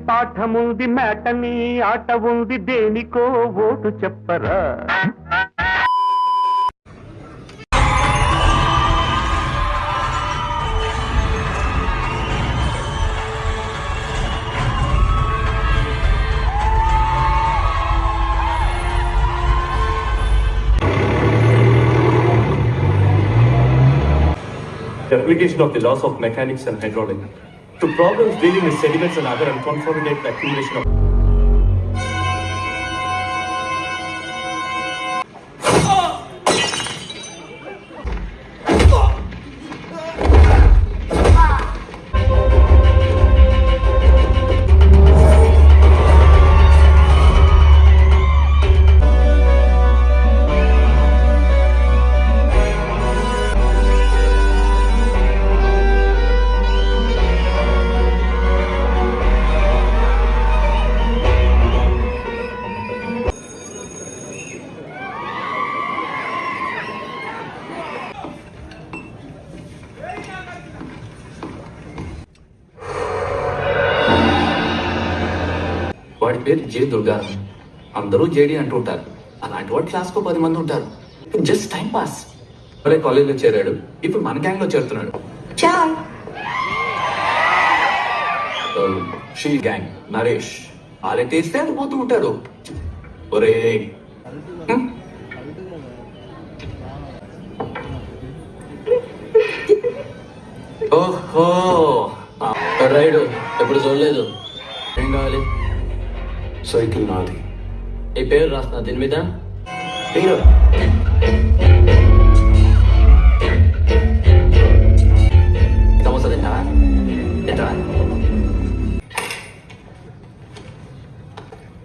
పాఠముంది మేటని ఆట ఉంది దేనికో ఓటు చెప్పరా. The application of the laws of mechanics and hydraulics to problems dealing with sediments and other unconformable accumulation of వాడి పేరు జే దుర్గా. అందరూ జేడి అంటుంటారు. అలాంటి వాడు క్లాస్కో 10 మంది ఉంటారు. Just time pass. అప్పుడే కాలేజ్లో చేరాడు. ఇప్పుడు మన గ్యాంగ్ లో చేరుతున్నాడు. She gang Naresh. వాళ్ళే తీస్తే అది పోతూ ఉంటారు. ఒరే ఓహో రైడు ఎప్పుడు చూడలేదు. ఏం కావాలి? సైకిల్ నాది. ఈ పేరు రాస్తున్నా దీని మీద. పేరు సమోసా తింటావా? తింటావా?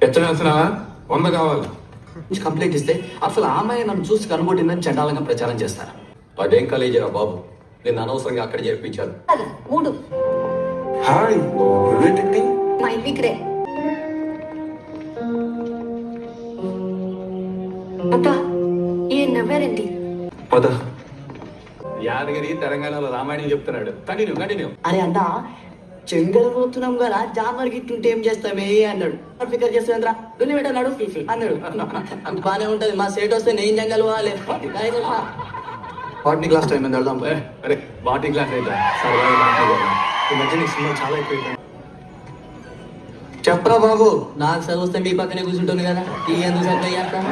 ఎచ్చ వేస్తున్నావా? 100 కావాలి. కంప్లైంట్ ఇస్తే అసలు ఆ అమ్మాయి నన్ను చూసి కనుగొట్టిందని చండాలంగా ప్రచారం చేస్తారు. అదేం కాలేజీరా బాబు, నేను అనవసరంగా అక్కడ చేర్పించారు. హాయ్ మై బిగ్రే అబ్బా ఏం నవ్వారండి. పద. యాదగిరి తెలంగాణలో రామాయణం చెప్తున్నాడు. కంటిన్యూ. అరే అన్నా చెంగరపోతున్నాం కదా జామర్ గిట్టుంటే ఏం చేస్తామే అన్నాడు. ఫికర్ చేస్తారా దున్ని పెట్టన్నాడు అన్నాడు. బానే ఉంటది. మా సేట్ వస్తే నేను జంగల్ పోవాలి. బాటనీ క్లాస్ టైం వెళ్దాం. అరే బాటనీ క్లాస్ అయితే ఈ మధ్య నీ సినిమా చాలా ఎక్కువ. చెప్పరా బాబు, నాకు చదువు వస్తే మీ పక్కనే కూర్చుంటుంది కదా. టీ ఎందుకు సరిగ్గా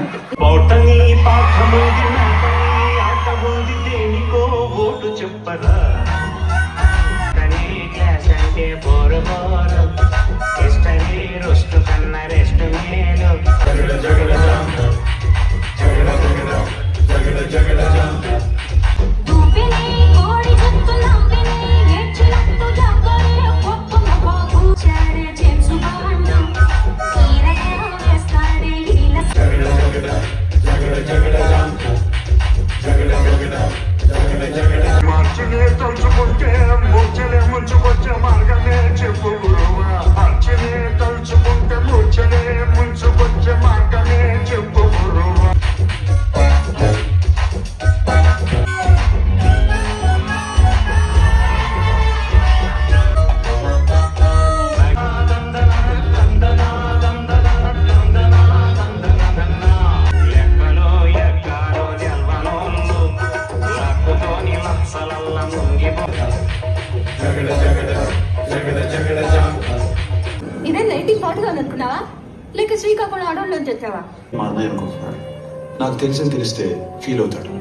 బౌటనీ పాఠముంది మేటని ఆట ఉంది దేనికో ఓటు చెప్పరా. క్లాస్ అంటే బోరు ఇష్టమే రొస్టు కన్నా రెస్ట్ మేలు. మార్చినే తలుచుకుంటే మూర్చలే ముంచుకొచ్చే మార్గమే చెప్పు గురువా. మార్చినే తలుచుకుంటే మూర్చలే ముంచుకొచ్చే మార్గమే చెప్పు గురువా. ఇదే 1940 అనుకున్నావా లేక శ్రీకాకుళం అడవుల్లో తెచ్చావా? మా అన్నయ్య అనుకుంటున్నాడు. నాకు తెలిసింది తెలిస్తే ఫీల్ అవుతాడు.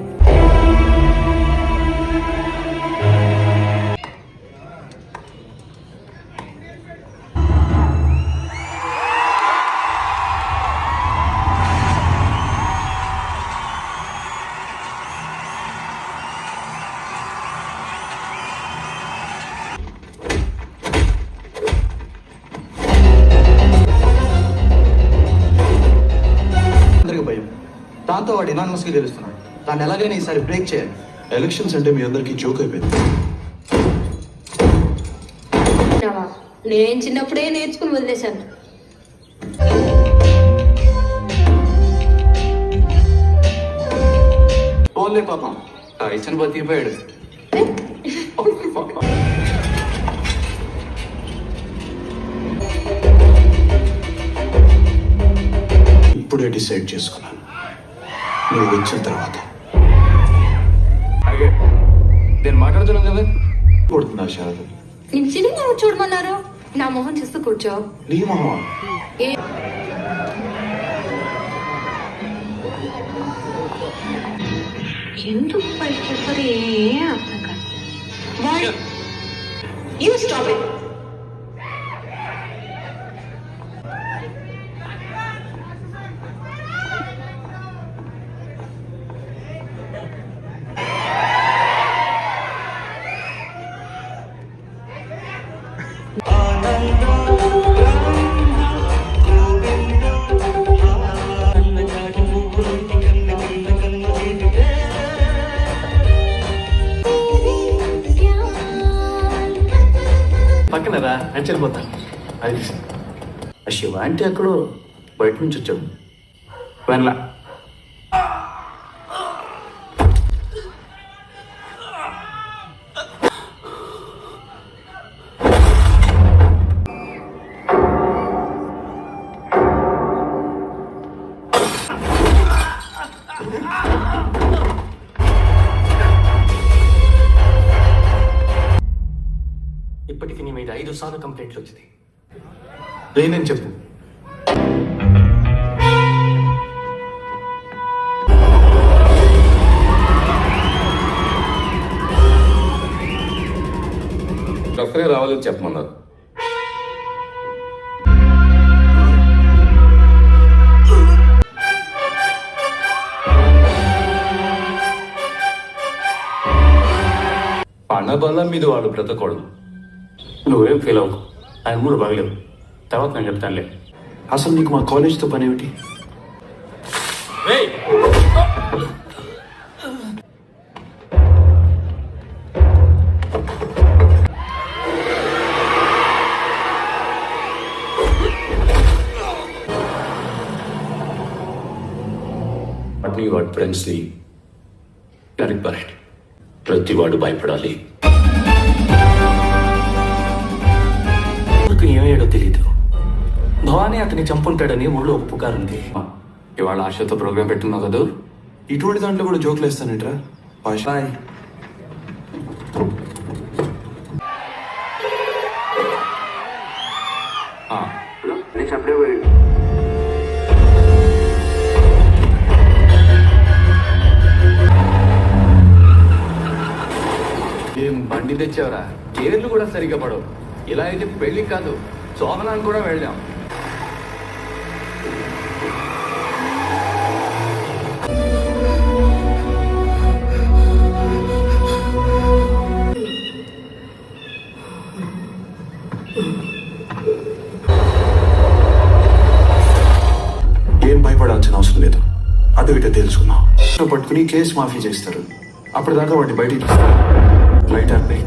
దాంతో వాడు ఎనానమస్ గా గెలుస్తున్నాడు. దాన్ని ఎలాగైనా ఈసారి బ్రేక్ చేయాలి. ఎలక్షన్స్ అంటే మీ అందరికీ జోక్ అయిపోయింది. నేను చిన్నప్పుడే నేర్చుకుని వదిలేశాను. పోలే పాపం ఇచ్చిన బతికిపోయాడు. ఇప్పుడే డిసైడ్ చేసుకున్నాను. నువ్వు వచ్చిన తర్వాత అలాగే నేను మాట్లాడుతున్నాను కదా. కొడుతున్నా శారద. నేను చిన్న చూడమన్నారు, నా మొహం చూస్తూ కూర్చో. నీ మొహమా? ఏ ఎందుకు పైకి చేస్తారు ఏం అర్థం కాదు. You stop it. పక్కన రా అని చనిపోతాను. అది ఆ శివ అంటే ఎక్కడో బయట నుంచి వచ్చాడు. వెనలా ఇప్పటికి నీ మీద 5 సార్లు కంప్లైంట్లు వచ్చింది. నేనేం చెప్పు. డాక్టరే రావాలని చెప్పమన్నారు. అన్న బల్ల మీద వాడు బ్రతకూడదు. నువ్వేం ఫీల్ అవ్వకు, ఆయన మూడు బాగలేవు, తర్వాత నేను చెప్తానులే. అసలు నీకు మా కాలేజ్తో పని ఏమిటి? వాటిని వాడి ఫ్రెండ్స్ని నరిపారండి. ప్రతి వాడు భయపడాలి. ఏమయ్యాడో తెలీదు. భవానీ అతన్ని చంపుంటాడని ఊళ్ళో ఒప్పుకారుంది. ఇవాళ ఆశతో ప్రోగ్రామ్ పెట్టున్నావు కదా. ఇటువంటి దాంట్లో కూడా జోకులు వేస్తానేట్రా? బాయ్. ఏం బండి తెచ్చావరా? గేర్లు కూడా సరిగ్గా పడవు. ఇలా అయితే పెళ్లి కాదు, శోభనానికి కూడా వెళ్ళాం. ఏం భయపడాల్సిన అవసరం లేదు. అటు ఇటు తెలుసుకున్నాం. పట్టుకుని కేసు మాఫీ చేస్తారు. అప్పటిదాకా వాడిని బయటికి తీస్తారు. లైట్ ఆపి.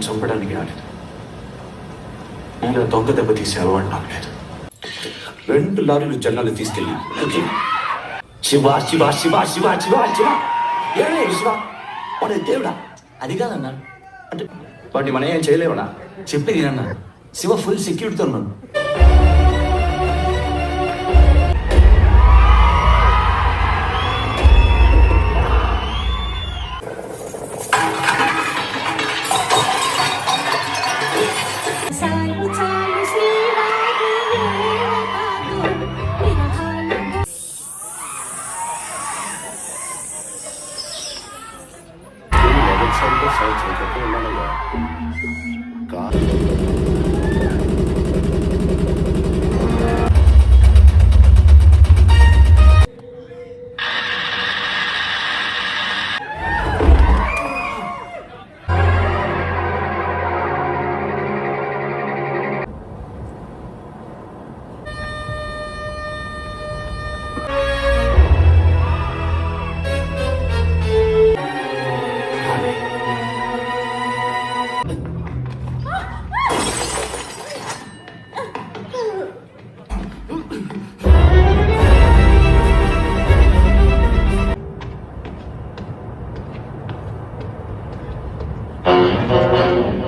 చంపడానికి రాలేదు. నేను దొంగ దెబ్బ తీసే అలవాటు నాకు లేదు. 2 లారీలు జనాలు తీసుకెళ్ళి శివ శివ శివ శివ శివ శివ ఏడే శివ మన దేవుడా. అది కాదన్నా, అంటే వాటిని మనం ఏం చేయలేమన్నా. చెప్పేది అన్నా. శివ ఫుల్ సెక్యూరిటీతో ఉన్నాడు. గురువా